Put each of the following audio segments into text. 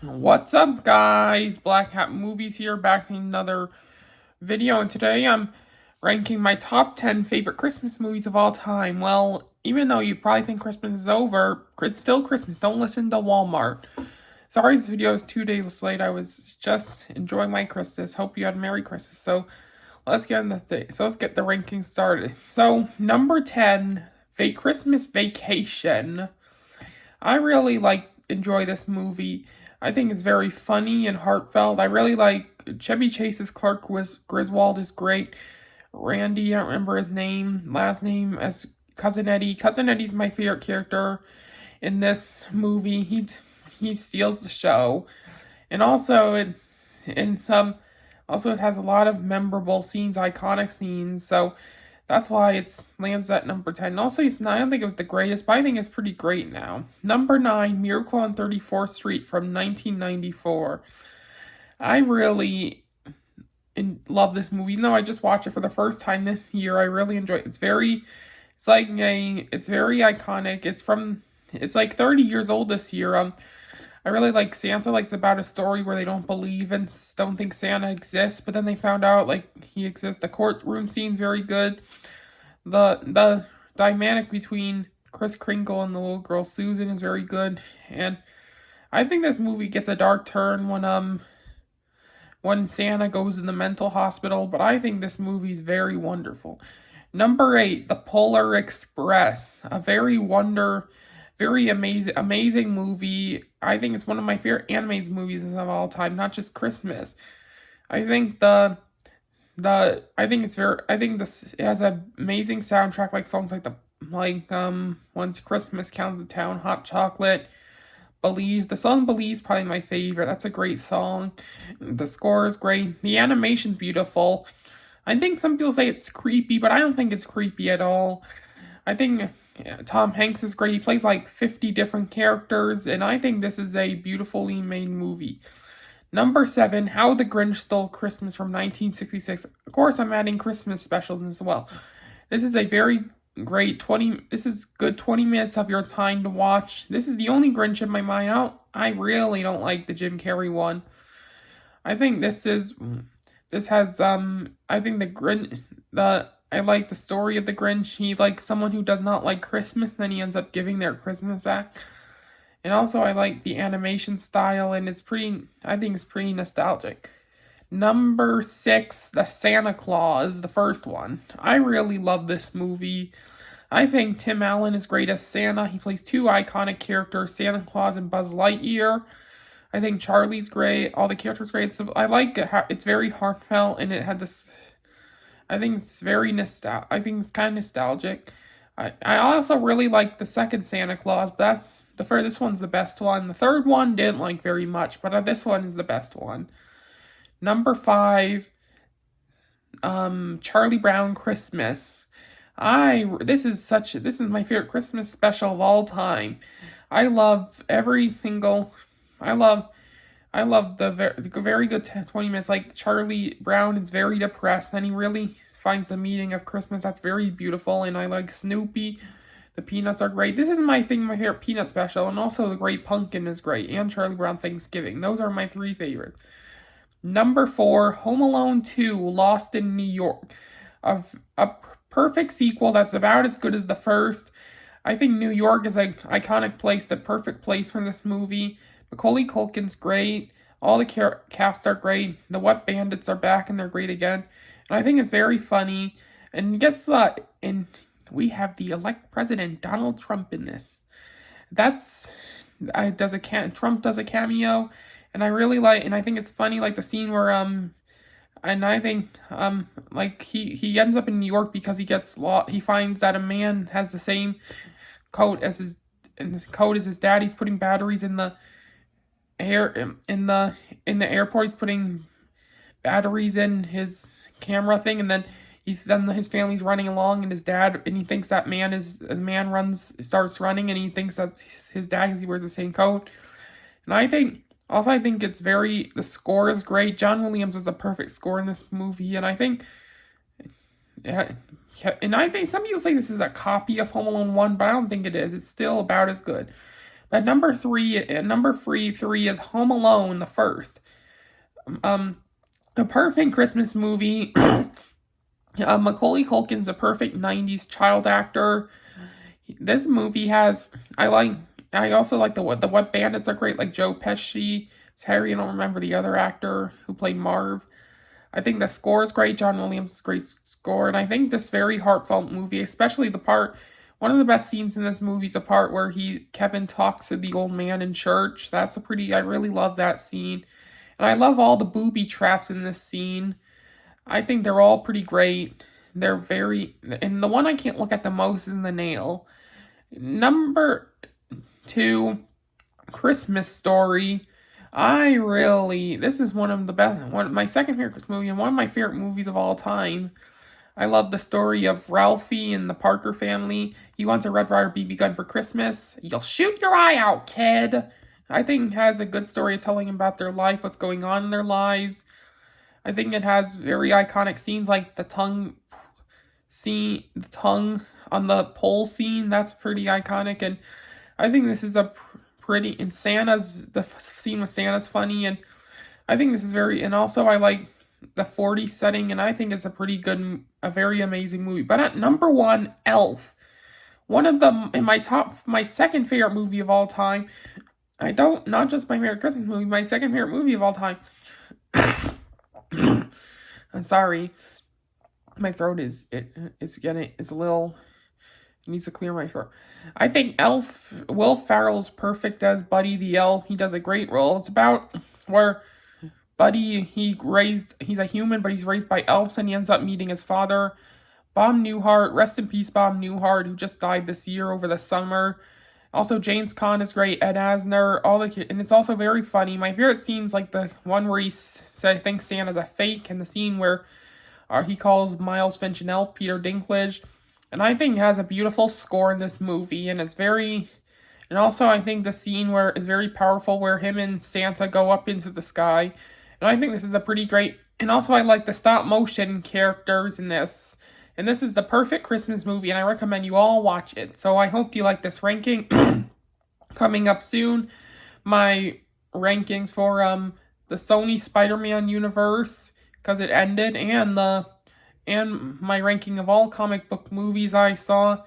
What's up, guys? Black Hat Movies here, back in another video, and today I'm ranking my top 10 favorite Christmas movies of all time. Well, even though you probably think Christmas is over, it's still Christmas. Don't listen to Walmart. Sorry this video is 2 days late. I was just enjoying my Christmas. Hope you had a Merry Christmas. So let's get let's get the ranking started. So number 10, Christmas Vacation. I really enjoy this movie. I think it's very funny and heartfelt. I really like Chevy Chase's Griswold is great. Randy, I don't remember his last name as Cousin Eddie. Cousin Eddie's my favorite character in this movie. He steals the show, and also it has a lot of memorable scenes, iconic scenes. So that's why it lands at number 10. Also, I don't think it was the greatest, but I think it's pretty great now. Number 9, Miracle on 34th Street from 1994. I really love this movie. Even though I just watched it for the first time this year, I really enjoy it. It's very iconic. It's like 30 years old this year. I really like Santa. It's about a story where they don't believe and don't think Santa exists, but then they found out he exists. The courtroom scene's very good. The dynamic between Kris Kringle and the little girl Susan is very good, and I think this movie gets a dark turn when Santa goes in the mental hospital. But I think this movie is very wonderful. Number 8, The Polar Express, very amazing movie. I think it's one of my favorite animated movies of all time, not just Christmas. I think it has an amazing soundtrack, like songs Once Christmas Comes to Town, Hot Chocolate, Believe. The song Believe is probably my favorite. That's a great song. The score is great. The animation's beautiful. I think some people say it's creepy, but I don't think it's creepy at all. I think Tom Hanks is great. He plays 50 different characters, and I think this is a beautifully made movie. Number 7, How the Grinch Stole Christmas from 1966. Of course, I'm adding Christmas specials as well. This is a very great this is good 20 minutes of your time to watch. This is the only Grinch in my mind. I really don't like the Jim Carrey one. I think this has I think I like the story of the Grinch. He's someone who does not like Christmas, then he ends up giving their Christmas back. And also I like the animation style, and I think it's pretty nostalgic. Number 6, The Santa Claus, the first one. I really love this movie. I think Tim Allen is great as Santa. He plays two iconic characters, Santa Claus and Buzz Lightyear. I think Charlie's great. All the characters great. So I like it how it's very heartfelt, and it had this. I think it's I think it's kind of nostalgic. I also really like the second Santa Claus, but this one's the best one. The third one didn't like very much, but this one is the best one. Number 5, Charlie Brown Christmas. This is my favorite Christmas special of all time. I love every single. I love the very good 20 minutes. Charlie Brown is very depressed, and he really finds the meaning of Christmas. That's very beautiful, and I like Snoopy. The peanuts are great. This is my favorite peanut special, and also the Great Pumpkin is great, and Charlie Brown Thanksgiving. Those are my 3 favorites. Number 4, Home Alone 2, Lost in New York. A perfect sequel that's about as good as the first. I think New York is an iconic place, the perfect place for this movie. Macaulay Culkin's great. All the casts are great. The Wet Bandits are back, and they're great again. And I think it's very funny. And guess what? And we have the elect president, Donald Trump, in this. Trump does a cameo, and I really and I think it's funny, the scene where and I think he ends up in New York because he gets lost. He finds that a man has the same coat as his dad. He's putting batteries in the in the airport. He's putting batteries in his camera thing, and then his family's running along, and he thinks that starts running, and he thinks that's his dad because he wears the same coat. And I think the score is great. John Williams has a perfect score in this movie, and I think some people say this is a copy of Home Alone 1, but I don't think it is. It's still about as good. At number three is Home Alone, the first. Um, a perfect Christmas movie. Macaulay Culkin's a perfect '90s child actor. This movie has I also like the Wet Bandits are great, like Joe Pesci. It's Harry. I don't remember the other actor who played Marv. I think the score is great. John Williams' great score, and I think this very heartfelt movie, especially the part. One of the best scenes in this movie is the part where Kevin talks to the old man in church. I really love that scene, and I love all the booby traps in this scene. I think they're all pretty great. And the one I can't look at the most is the nail. Number two, Christmas Story. This is one of the best, my second favorite movie and one of my favorite movies of all time. I love the story of Ralphie and the Parker family. He wants a Red Ryder BB gun for Christmas. You'll shoot your eye out, kid. I think it has a good story telling about their life, what's going on in their lives. I think it has very iconic scenes like the tongue on the pole scene. That's pretty iconic, and I think this is the scene with Santa's funny, and I think this is and also I like the 40s setting, and I think it's a very amazing movie. But at number one, Elf. One of them in my second favorite movie of all time. Not just my favorite Christmas movie, my second favorite movie of all time. I'm sorry. My throat it's a little, it needs to clear my throat. I think Will Ferrell's perfect as Buddy the Elf. He does a great role. It's about where Buddy, he's a human, but he's raised by elves, and he ends up meeting his father, Bob Newhart. Rest in peace, Bob Newhart, who just died this year over the summer. Also, James Caan is great. Ed Asner, and it's also very funny. My favorite scenes, like the one where thinks Santa's a fake, and the scene where he calls Miles Finch an elf, Peter Dinklage, and I think it has a beautiful score in this movie, and and also I think the scene where is very powerful, where him and Santa go up into the sky, and I think this is a pretty great. And also, I like the stop motion characters in this. And this is the perfect Christmas movie, and I recommend you all watch it. So I hope you like this ranking. Coming up soon, my rankings for the Sony Spider-Man universe, because it ended, and my ranking of all comic book movies I saw,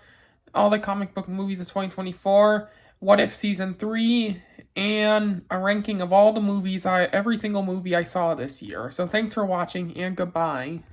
all the comic book movies of 2024, What If Season 3, and a ranking of all the movies every single movie I saw this year. So thanks for watching, and goodbye.